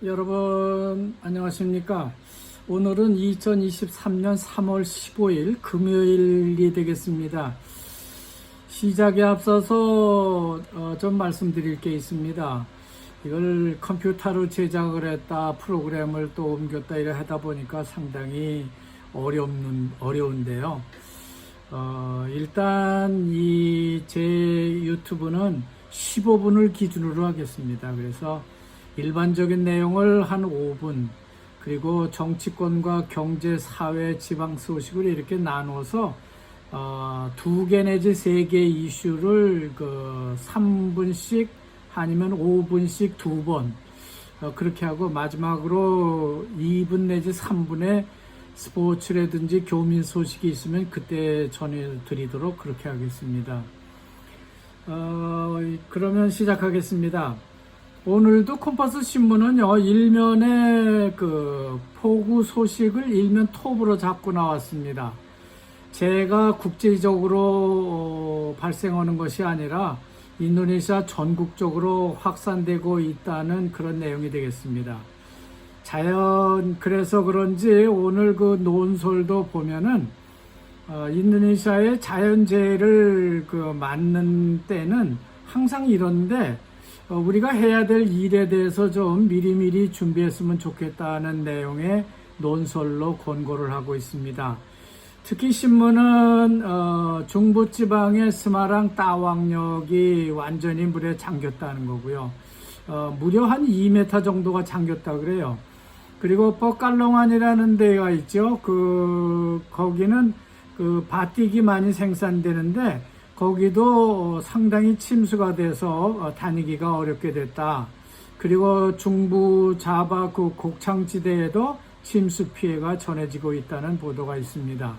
여러분 안녕하십니까? 오늘은 2023년 3월 15일 금요일이 되겠습니다. 시작에 앞서서 좀 말씀드릴 게 있습니다. 이걸 컴퓨터로 제작을 했다, 프로그램을 또 옮겼다 이래 하다 보니까 상당히 어려운데요. 일단 제 유튜브는 15분을 기준으로 하겠습니다. 그래서 일반적인 내용을 한 5분, 그리고 정치권과 경제, 사회, 지방 소식을 이렇게 나눠서 2개 내지 3개 이슈를 3분씩 아니면 5분씩 2번 그렇게 하고, 마지막으로 2분 내지 3분의 스포츠라든지 교민 소식이 있으면 그때 전해드리도록 그렇게 하겠습니다. 그러면 시작하겠습니다. 오늘도 콤파스 신문은요, 일면에 폭우 소식을 일면 톱으로 잡고 나왔습니다. 제가 국제적으로 발생하는 것이 아니라 인도네시아 전국적으로 확산되고 있다는 그런 내용이 되겠습니다. 그래서 그런지 오늘 논설도 보면은 인도네시아의 자연재해를 맞는 때는 항상 이런데, 우리가 해야 될 일에 대해서 좀 미리미리 준비했으면 좋겠다는 내용의 논설로 권고를 하고 있습니다. 특히 신문은 중부지방의 스마랑 따왕역이 완전히 물에 잠겼다는 거고요. 무려 한 2m 정도가 잠겼다 그래요. 그리고 뻐깔롱안이라는 데가 있죠. 거기는 바띠기 많이 생산되는데 거기도 상당히 침수가 돼서 다니기가 어렵게 됐다. 그리고 중부 자바 곡창지대에도 침수 피해가 전해지고 있다는 보도가 있습니다.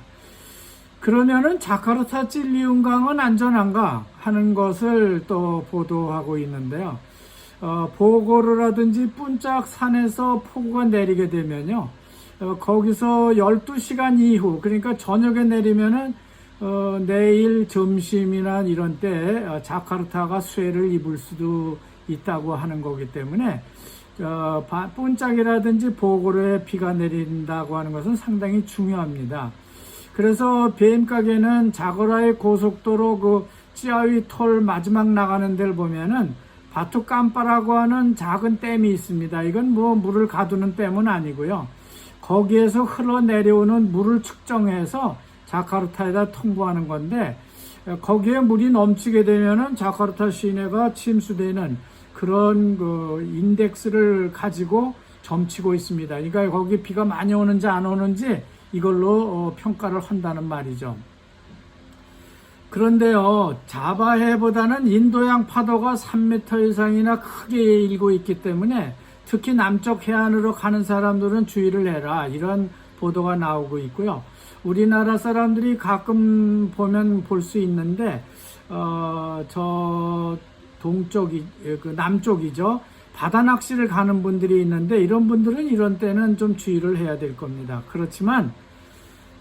그러면은 자카르타 찔리운강은 안전한가 하는 것을 또 보도하고 있는데요. 보고르라든지 뿰짝 산에서 폭우가 내리게 되면요, 거기서 12시간 이후, 그러니까 저녁에 내리면은 내일 점심이나 이런 때 자카르타가 수해를 입을 수도 있다고 하는 거기 때문에 뿰짝이라든지 보고르에 비가 내린다고 하는 것은 상당히 중요합니다. 그래서 비행가게는 자거라의 고속도로 찌아위 톨 마지막 나가는 데를 보면은 바투 깜빠라고 하는 작은 댐이 있습니다. 이건 물을 가두는 댐은 아니고요. 거기에서 흘러내려오는 물을 측정해서 자카르타에다 통보하는 건데, 거기에 물이 넘치게 되면은 자카르타 시내가 침수되는 그런 인덱스를 가지고 점치고 있습니다. 그러니까 거기 비가 많이 오는지 안 오는지 이걸로 평가를 한다는 말이죠. 그런데요, 자바해보다는 인도양 파도가 3m 이상이나 크게 일고 있기 때문에 특히 남쪽 해안으로 가는 사람들은 주의를 해라, 이런 보도가 나오고 있고요. 우리나라 사람들이 가끔 보면 볼 수 있는데, 저 남쪽이죠. 바다 낚시를 가는 분들이 있는데, 이런 분들은 이런 때는 좀 주의를 해야 될 겁니다. 그렇지만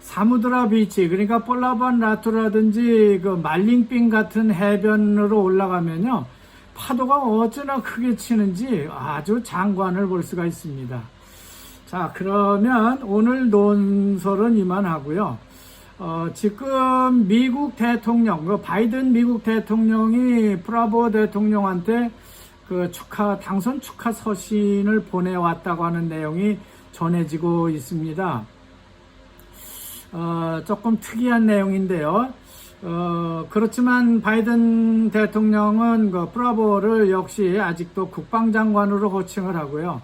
사무드라 비치, 그러니까 폴라반 라투라든지 말링빈 같은 해변으로 올라가면요, 파도가 어찌나 크게 치는지 아주 장관을 볼 수가 있습니다. 자, 그러면 오늘 논설은 이만하고요. 지금 미국 대통령, 바이든 미국 대통령이 프라보 대통령한테 당선 축하 서신을 보내왔다고 하는 내용이 전해지고 있습니다. 조금 특이한 내용인데요. 그렇지만 바이든 대통령은 프라보를 역시 아직도 국방장관으로 호칭을 하고요.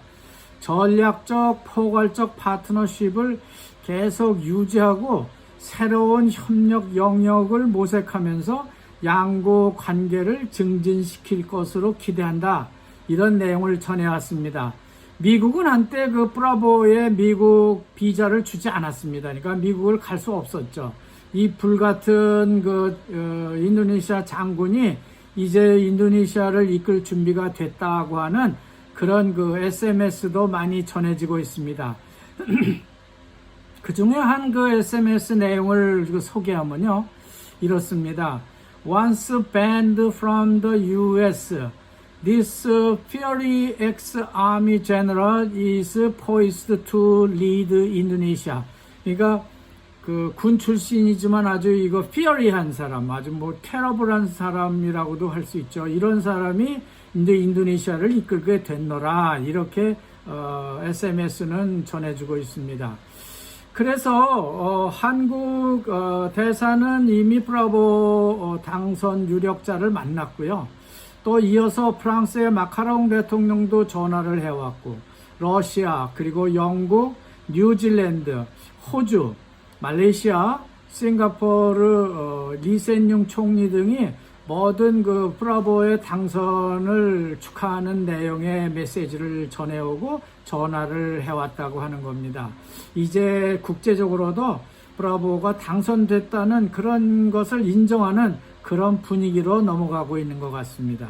전략적, 포괄적 파트너십을 계속 유지하고 새로운 협력 영역을 모색하면서 양국 관계를 증진시킬 것으로 기대한다, 이런 내용을 전해왔습니다. 미국은 한때 브라보에 미국 비자를 주지 않았습니다. 그러니까 미국을 갈 수 없었죠. 이 불같은 인도네시아 장군이 이제 인도네시아를 이끌 준비가 됐다고 하는 그런 SMS도 많이 전해지고 있습니다. 그 중에 한 SMS 내용을 소개하면요, 이렇습니다. Once banned from the US, This fiery ex-army general is poised to lead Indonesia. 그러니까 그 군 출신이지만 아주 이거 fiery한 사람, 아주 뭐 테러블한 사람이라고도 할 수 있죠. 이런 사람이 이제 인도네시아를 이끌게 됐노라. 이렇게 SMS는 전해주고 있습니다. 그래서 한국 대사는 이미 브라보 당선 유력자를 만났고요. 또 이어서 프랑스의 마카롱 대통령도 전화를 해왔고, 러시아, 그리고 영국, 뉴질랜드, 호주, 말레이시아, 싱가포르 리센융 총리 등이 모든 그 브라보의 당선을 축하하는 내용의 메시지를 전해오고 전화를 해왔다고 하는 겁니다. 이제 국제적으로도 브라보가 당선됐다는 그런 것을 인정하는 그런 분위기로 넘어가고 있는 것 같습니다.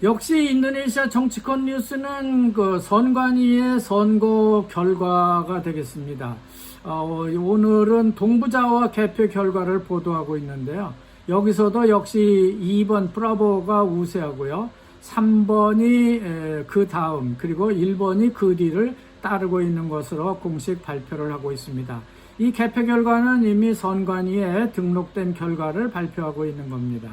역시 인도네시아 정치권 뉴스는 그 선관위의 선거 결과가 되겠습니다. 오늘은 동부자와 개표 결과를 보도하고 있는데요. 여기서도 역시 2번 브라보가 우세하고요. 3번이 그 다음, 그리고 1번이 그 뒤를 따르고 있는 것으로 공식 발표를 하고 있습니다. 이 개표 결과는 이미 선관위에 등록된 결과를 발표하고 있는 겁니다.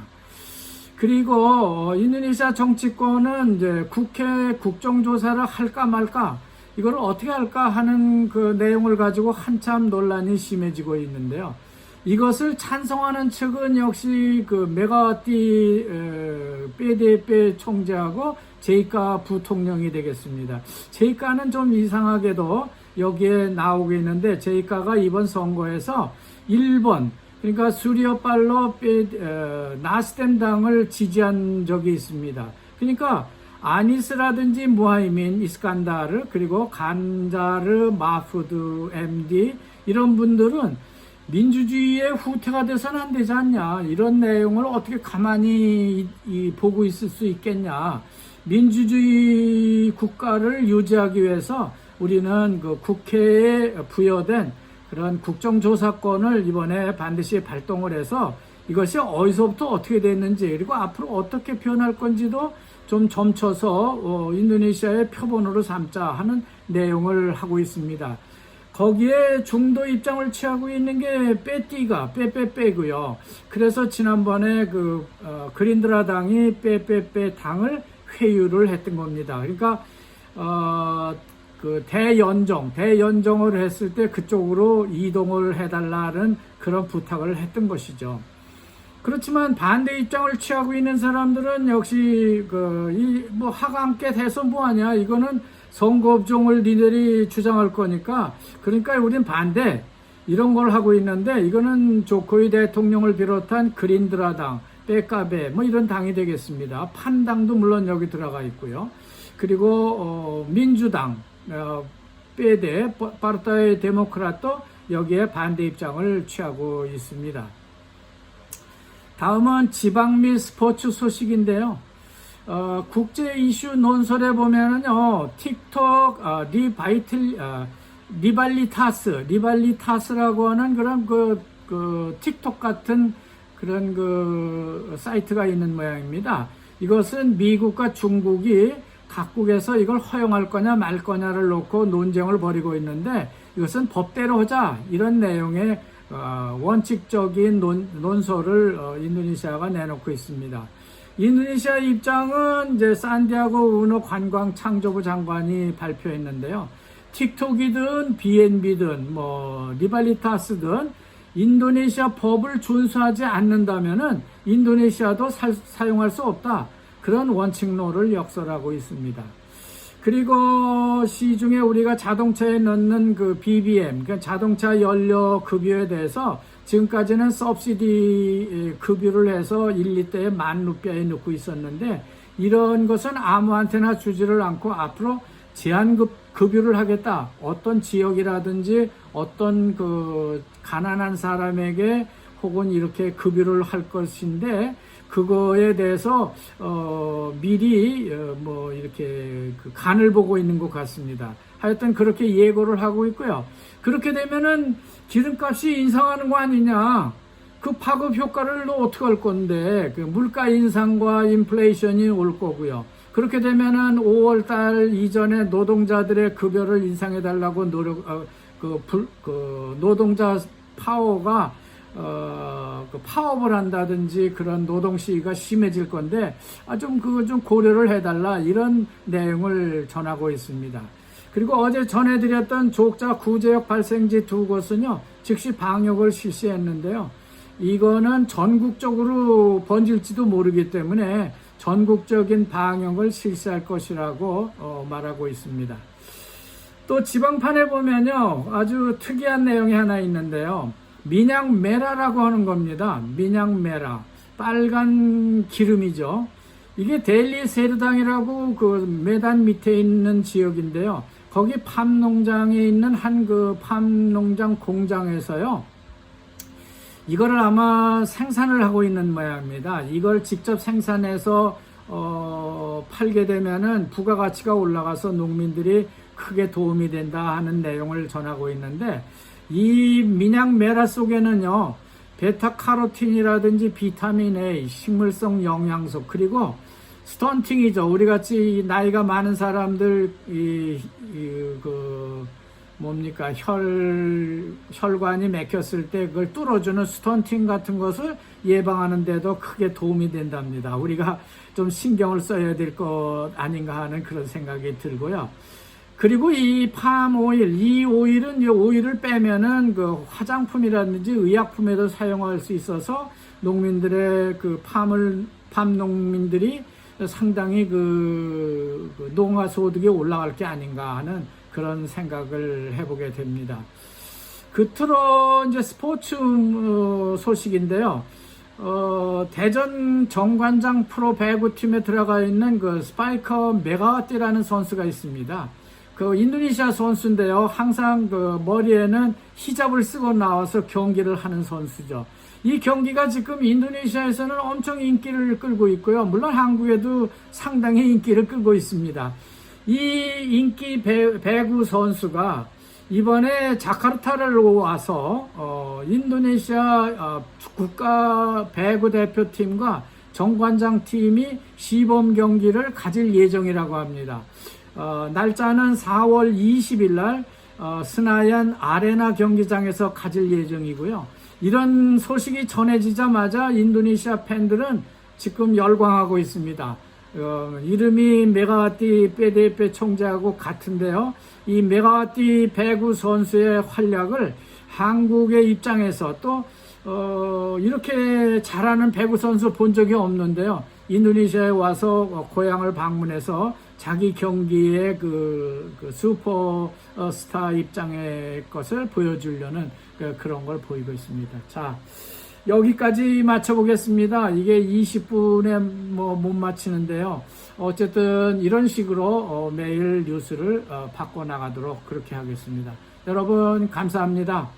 그리고 인도네시아 정치권은 이제 국회 국정조사를 할까 말까, 이걸 어떻게 할까 하는 그 내용을 가지고 한참 논란이 심해지고 있는데요. 이것을 찬성하는 측은 역시 그 메가와티 PDP 총재하고 제이카 부통령이 되겠습니다. 제이카는 좀 이상하게도 여기에 나오고 있는데, 제이카가 이번 선거에서 1번, 그러니까 수리오팔로 나스댐 당을 지지한 적이 있습니다. 그러니까 아니스라든지 무하이민 이스칸다르, 그리고 간자르 마푸드 MD, 이런 분들은 민주주의의 후퇴가 돼서는 안 되지 않냐, 이런 내용을 어떻게 가만히 보고 있을 수 있겠냐. 민주주의 국가를 유지하기 위해서 우리는 그 국회에 부여된 그런 국정조사권을 이번에 반드시 발동을 해서 이것이 어디서부터 어떻게 됐는지, 그리고 앞으로 어떻게 변할 건지도 좀 점쳐서 인도네시아의 표본으로 삼자 하는 내용을 하고 있습니다. 거기에 중도 입장을 취하고 있는 게 빼빼빼고요. 그래서 지난번에 그 그린드라 당이 빼빼빼 당을 회유를 했던 겁니다. 그러니까 그 대연정을 했을 때 그쪽으로 이동을 해달라는 그런 부탁을 했던 것이죠. 그렇지만 반대 입장을 취하고 있는 사람들은 역시 뭐 하강께 돼서 뭐하냐, 이거는 선거업종을 니들이 주장할 거니까, 그러니까 우린 반대, 이런 걸 하고 있는데, 이거는 조코이 대통령을 비롯한 그린드라당, 빼까베 뭐 이런 당이 되겠습니다. 판당도 물론 여기 들어가 있고요. 그리고 민주당, 빼데 파르타이 데모크라토, 여기에 반대 입장을 취하고 있습니다. 다음은 지방 및 스포츠 소식인데요. 국제 이슈 논설에 보면은요, 틱톡, 리발리타스라고 하는 그런 그 틱톡 같은 그런 그 사이트가 있는 모양입니다. 이것은 미국과 중국이 각국에서 이걸 허용할 거냐 말 거냐를 놓고 논쟁을 벌이고 있는데, 이것은 법대로 하자, 이런 내용의 원칙적인 논설을 인도네시아가 내놓고 있습니다. 인도네시아 입장은 이제 산디아고 우노 관광창조부 장관이 발표했는데요. 틱톡이든 BNB든 뭐 리발리타스든 인도네시아 법을 준수하지 않는다면은 인도네시아도 사용할 수 없다, 그런 원칙론을 역설하고 있습니다. 그리고 시중에 우리가 자동차에 넣는 그 BBM, 그러니까 자동차 연료 급유에 대해서 지금까지는 서브시디 급유를 해서 1리터에 10,000루피아에 넣고 있었는데, 이런 것은 아무한테나 주지를 않고 앞으로 제한 급유를 하겠다. 어떤 지역이라든지 어떤 그 가난한 사람에게 혹은 이렇게 급유를 할 것인데, 그거에 대해서 미리 뭐 이렇게 그 간을 보고 있는 것 같습니다. 하여튼 그렇게 예고를 하고 있고요. 그렇게 되면은 기름값이 인상하는 거 아니냐, 그 파급 효과를 어떻게 할 건데, 그 물가 인상과 인플레이션이 올 거고요. 그렇게 되면은 5월 달 이전에 노동자들의 급여를 인상해 달라고 노동자 파워가 파업을 한다든지 그런 노동 시위가 심해질 건데, 그거 좀 고려를 해달라, 이런 내용을 전하고 있습니다. 그리고 어제 전해드렸던 조옥자 구제역 발생지 두 곳은요, 즉시 방역을 실시했는데요. 이거는 전국적으로 번질지도 모르기 때문에 전국적인 방역을 실시할 것이라고 말하고 있습니다. 또 지방판에 보면요, 아주 특이한 내용이 하나 있는데요. 민양메라라고 하는 겁니다. 민양메라. 빨간 기름이죠. 이게 델리 세르당이라고 그 메단 밑에 있는 지역인데요. 거기 팜 농장에 있는 한 그 팜 농장 공장에서요, 이거를 아마 생산을 하고 있는 모양입니다. 이걸 직접 생산해서 팔게 되면은 부가가치가 올라가서 농민들이 크게 도움이 된다 하는 내용을 전하고 있는데, 이 민양메라 속에는요, 베타카로틴이라든지 비타민 A, 식물성 영양소, 그리고 스턴팅이죠. 우리 같이 나이가 많은 사람들 혈관이 막혔을 때 그걸 뚫어주는 스턴팅 같은 것을 예방하는 데도 크게 도움이 된답니다. 우리가 좀 신경을 써야 될 것 아닌가 하는 그런 생각이 들고요. 그리고 이 팜 오일, 이 오일은 이 오일을 빼면은 그 화장품이라든지 의약품에도 사용할 수 있어서 농민들의 팜 농민들이 상당히 그 농가 소득이 올라갈 게 아닌가 하는 그런 생각을 해보게 됩니다. 끝으로 이제 스포츠 소식인데요. 대전 정관장 프로 배구팀에 들어가 있는 그 스파이커 메가와티라는 선수가 있습니다. 그 인도네시아 선수인데요. 항상 그 머리에는 히잡을 쓰고 나와서 경기를 하는 선수죠. 이 경기가 지금 인도네시아에서는 엄청 인기를 끌고 있고요. 물론 한국에도 상당히 인기를 끌고 있습니다. 이 인기 배구 선수가 이번에 자카르타를 와서 인도네시아 국가 배구 대표팀과 정관장 팀이 시범 경기를 가질 예정이라고 합니다. 날짜는 4월 20일 날 스나얀 아레나 경기장에서 가질 예정이고요. 이런 소식이 전해지자마자 인도네시아 팬들은 지금 열광하고 있습니다. 이름이 메가와티 PDP 총재하고 같은데요. 이 메가와티 배구 선수의 활약을 한국의 입장에서 또 이렇게 잘하는 배구 선수 본 적이 없는데요. 인도네시아에 와서 고향을 방문해서 자기 경기의 그 슈퍼스타 입장의 것을 보여주려는 그런 걸 보이고 있습니다. 자, 여기까지 맞춰보겠습니다. 이게 20분에 못 맞히는데요. 어쨌든 이런 식으로 매일 뉴스를 바꿔나가도록 그렇게 하겠습니다. 여러분 감사합니다.